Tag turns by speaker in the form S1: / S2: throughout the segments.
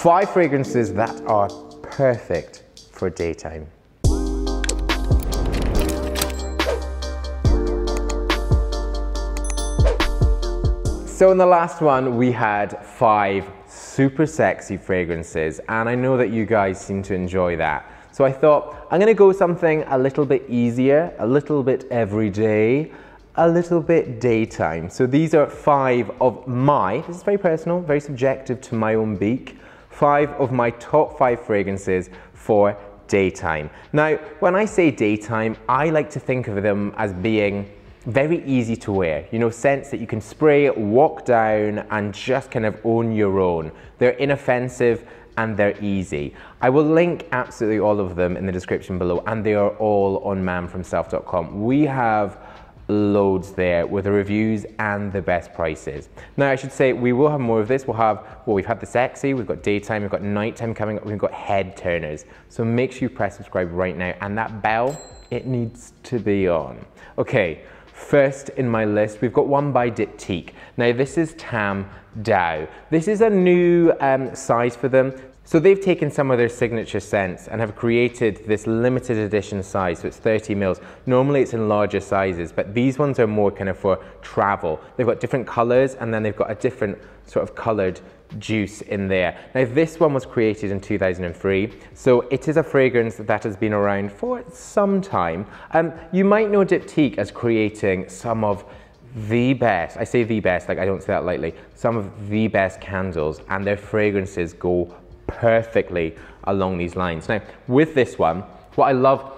S1: 5 fragrances that are perfect for daytime. So in the last one, we had 5 super sexy fragrances, and I know that you guys seem to enjoy that. So I thought, I'm gonna go something a little bit easier, a little bit everyday, a little bit daytime. So these are 5 of this is very personal, very subjective to my own beak, 5 of my top 5 fragrances for daytime. Now, when I say daytime, I like to think of them as being very easy to wear, you know, scents that you can spray, walk down, and just kind of own your own. They're inoffensive and they're easy. I will link absolutely all of them in the description below, and they are all on manfromself.com. We have loads there with the reviews and the best prices. Now I should say we will have more of this. We'll have, well, we've had the sexy, we've got daytime, we've got nighttime coming up, we've got head turners. So make sure you press subscribe right now, and that bell, it needs to be on. Okay, first in my list, we've got one by DIPTYQUE. Now this is Tam Dao. This is a new size for them. So they've taken some of their signature scents and have created this limited edition size, so it's 30 mils. Normally it's in larger sizes, but these ones are more kind of for travel. They've got different colors, and then they've got a different sort of colored juice in there. Now this one was created in 2003, so it is a fragrance that has been around for some time. You might know DIPTYQUE as creating some of the best, I say the best, like I don't say that lightly, some of the best candles, and their fragrances go perfectly along these lines. Now with this one, what I love,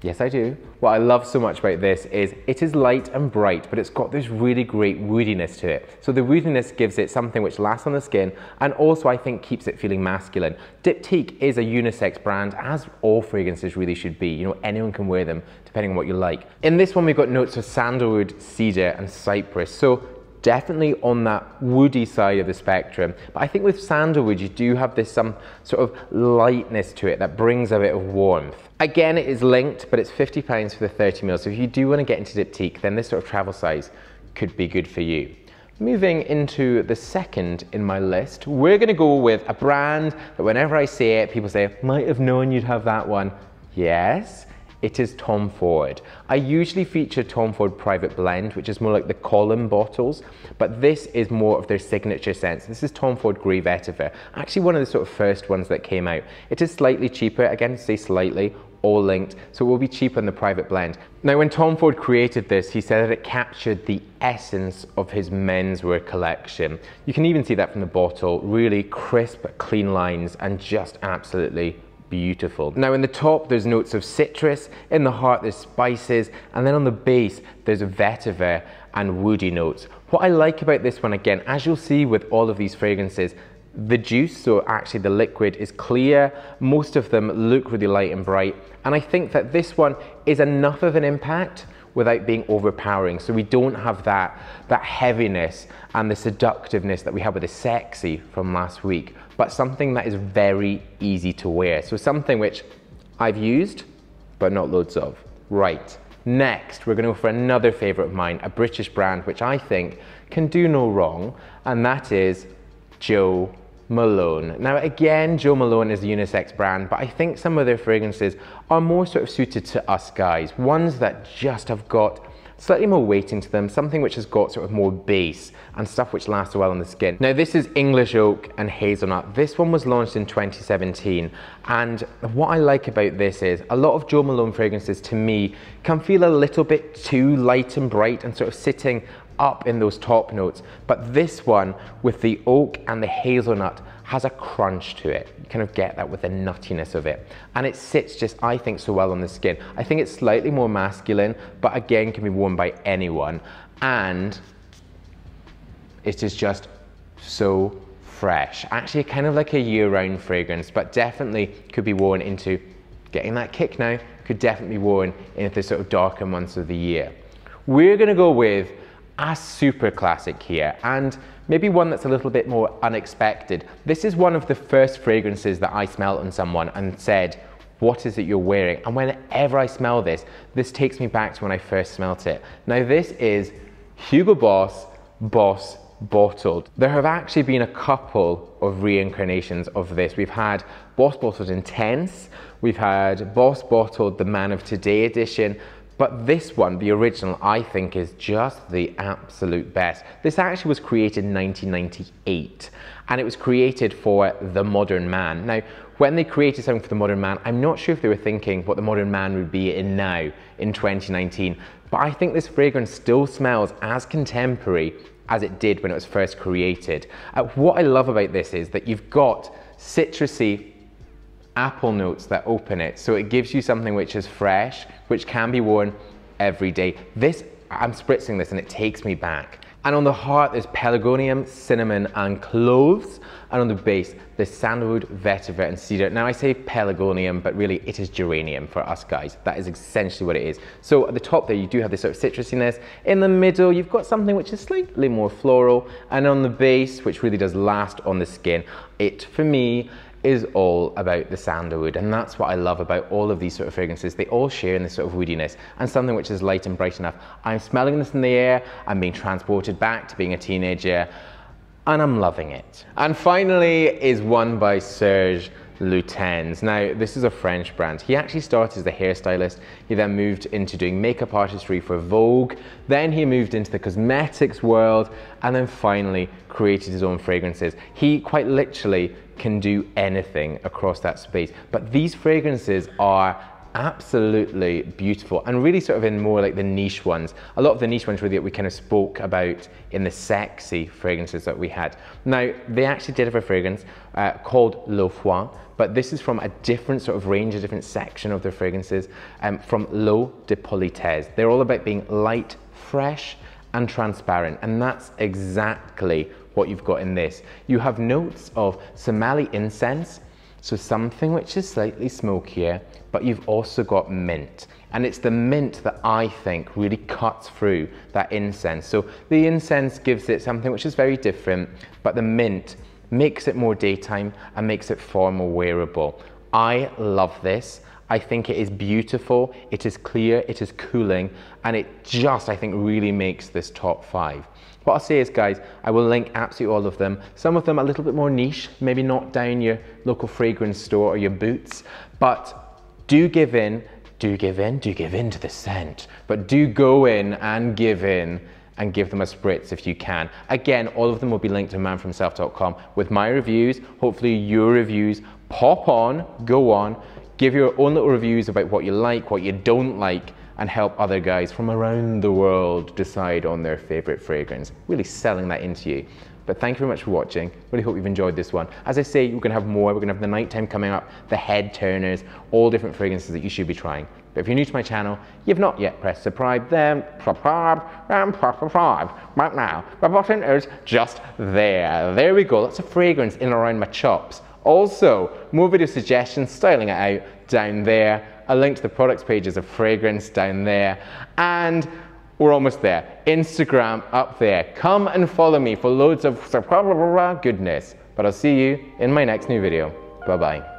S1: yes I do, what I love so much about this is it is light and bright, but it's got this really great woodiness to it. So the woodiness gives it something which lasts on the skin, and also I think keeps it feeling masculine. DIPTYQUE is a unisex brand, as all fragrances really should be. You know, anyone can wear them depending on what you like. In this one we've got notes of sandalwood, cedar and cypress. So definitely on that woody side of the spectrum. But I think with sandalwood, you do have this some sort of lightness to it that brings a bit of warmth. Again, it is linked, but it's £50 for the 30 ml. So if you do want to get into DIPTYQUE, then this sort of travel size could be good for you. Moving into the second in my list, we're gonna go with a brand that whenever I say it, people say, might have known you'd have that one. Yes. It is Tom Ford. I usually feature Tom Ford Private Blend, which is more like the Cologne bottles, but this is more of their signature scents. This is Tom Ford Grey Vetiver, actually one of the sort of first ones that came out. It is slightly cheaper, again say slightly, all linked, so it will be cheaper in the Private Blend. Now when Tom Ford created this, he said that it captured the essence of his menswear collection. You can even see that from the bottle, really crisp, clean lines, and just absolutely beautiful. Now in the top there's notes of citrus, in the heart there's spices, and then on the base there's a vetiver and woody notes. What I like about this one, again, as you'll see with all of these fragrances, the juice, so actually the liquid, is clear. Most of them look really light and bright, and I think that this one is enough of an impact without being overpowering. So we don't have that heaviness and the seductiveness that we had with the sexy from last week, but something that is very easy to wear. So something which I've used, but not loads of. Right, next we're gonna go for another favorite of mine, a British brand which I think can do no wrong, and that is Jo Malone. Now again, Jo Malone is a unisex brand, but I think some of their fragrances are more sort of suited to us guys, ones that just have got slightly more weighting to them, something which has got sort of more base and stuff which lasts well on the skin. Now this is English Oak and Hazelnut. This one was launched in 2017, and what I like about this is a lot of Jo Malone fragrances to me can feel a little bit too light and bright and sort of sitting up in those top notes, but this one with the oak and the hazelnut has a crunch to it. You kind of get that with the nuttiness of it, and it sits just, I think, so well on the skin. I think it's slightly more masculine, but again can be worn by anyone, and it is just so fresh. Actually kind of like a year-round fragrance, but definitely could be worn into getting that kick now, could definitely be worn into the sort of darker months of the year. We're gonna go with a super classic here, and maybe one that's a little bit more unexpected. This is one of the first fragrances that I smelled on someone and said, what is it you're wearing? And whenever I smell this, this takes me back to when I first smelt it. Now this is Hugo Boss bottled. There have actually been a couple of reincarnations of this. We've had Boss Bottled Intense, we've had Boss Bottled the Man of Today edition, but this one, the original, I think is just the absolute best. This actually was created in 1998, and it was created for the modern man. Now, when they created something for the modern man, I'm not sure if they were thinking what the modern man would be in now, in 2019, but I think this fragrance still smells as contemporary as it did when it was first created. What I love about this is that you've got citrusy apple notes that open it, so it gives you something which is fresh, which can be worn every day. This, I'm spritzing this and it takes me back. And on the heart, there's pelargonium, cinnamon, and cloves. And on the base, there's sandalwood, vetiver, and cedar. Now I say pelargonium, but really it is geranium for us guys. That is essentially what it is. So at the top there, you do have this sort of citrusiness. In the middle, you've got something which is slightly more floral. And on the base, which really does last on the skin, it, for me, is all about the sandalwood, and that's what I love about all of these sort of fragrances. They all share in this sort of woodiness and something which is light and bright enough. I'm smelling this in the air, I'm being transported back to being a teenager, and I'm loving it. And finally is one by Serge, LUTENS. Now, this is a French brand. He actually started as a hairstylist. He then moved into doing makeup artistry for Vogue. Then he moved into the cosmetics world, and then finally created his own fragrances. He quite literally can do anything across that space. But these fragrances are absolutely beautiful and really sort of in more like the niche ones. A lot of the niche ones really that we kind of spoke about in the sexy fragrances that we had. Now, they actually did have a fragrance called Le Foin, but this is from a different sort of range, a different section of their fragrances, from L'eau de Politesse. They're all about being light, fresh, and transparent, and that's exactly what you've got in this. You have notes of Somali incense, so something which is slightly smokier, but you've also got mint. And it's the mint that I think really cuts through that incense. So the incense gives it something which is very different, but the mint makes it more daytime and makes it far more wearable. I love this. I think it is beautiful, it is clear, it is cooling, and it just, I think, really makes this top 5. What I'll say is, guys, I will link absolutely all of them. Some of them a little bit more niche, maybe not down your local fragrance store or your Boots, but do give in to the scent, but do go in and give them a spritz if you can. Again, all of them will be linked to manfromself.com with my reviews, hopefully your reviews. Pop on, go on, give your own little reviews about what you like, what you don't like, and help other guys from around the world decide on their favorite fragrance. Really selling that into you. But thank you very much for watching. Really hope you've enjoyed this one. As I say, we're gonna have more. We're gonna have the nighttime coming up, the head turners, all different fragrances that you should be trying. But if you're new to my channel, you've not yet pressed subscribe, then subscribe right now. My button is just there. There we go. Lots of fragrance in and around my chops. Also, more video suggestions, styling it out down there. A link to the products pages of fragrance down there. And we're almost there. Instagram up there. Come and follow me for loads of goodness. But I'll see you in my next new video. Bye-bye.